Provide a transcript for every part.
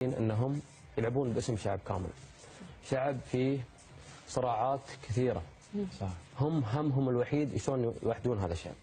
انهم يلعبون باسم شعب كامل، شعب فيه صراعات كثيره. صح. هم همهم الوحيد شلون يوحدون هذا الشعب.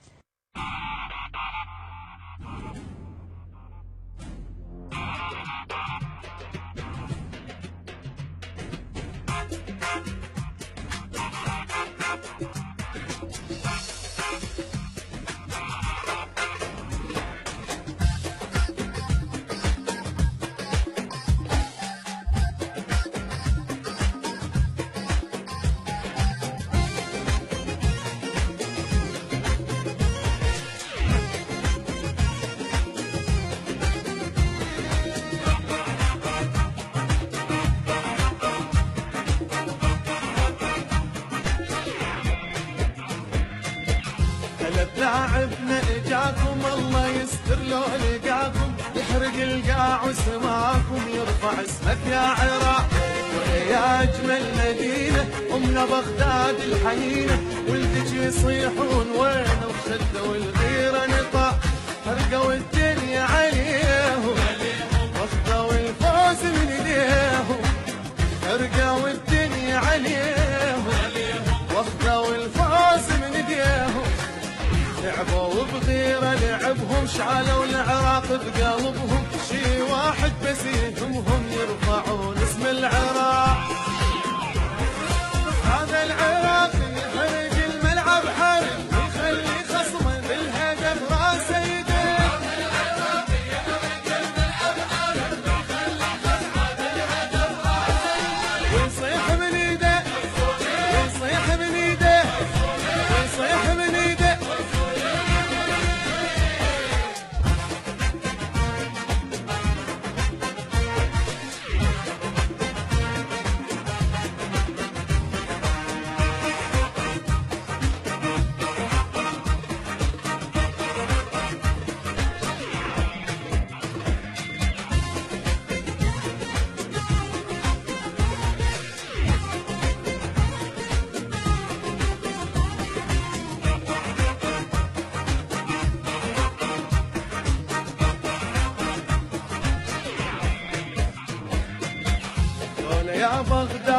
لاعبنا اجاكم الله يستر لو لقاكم، يحرق القاع وسماكم يرفع اسمك يا عراق. ويا اجمل مدينه امنا بغداد الحنينه، ولدك يصيحون وين وخدوا الغيره نطاق. حرقوا الدنيا عليهم واخذوا الفوز من ايديهم، حرقوا الدنيا عليهم واخذوا الفوز من ايديهم. لعبوا بغيره لعبهم شعلوا العراق بقلبهم، شي واحد بس يهمهم يرفعون اسم العراق. هذا العراق يحرق الملعب حرب ويخلي خصمه بالهدف راسه يدق. هذا العراق يحرق الملعب حرب ويخلي خصمه بالهدف راسه يدق. ويصيح من ايده ويصيح من ايده ويصيح من ايده. يا بغداد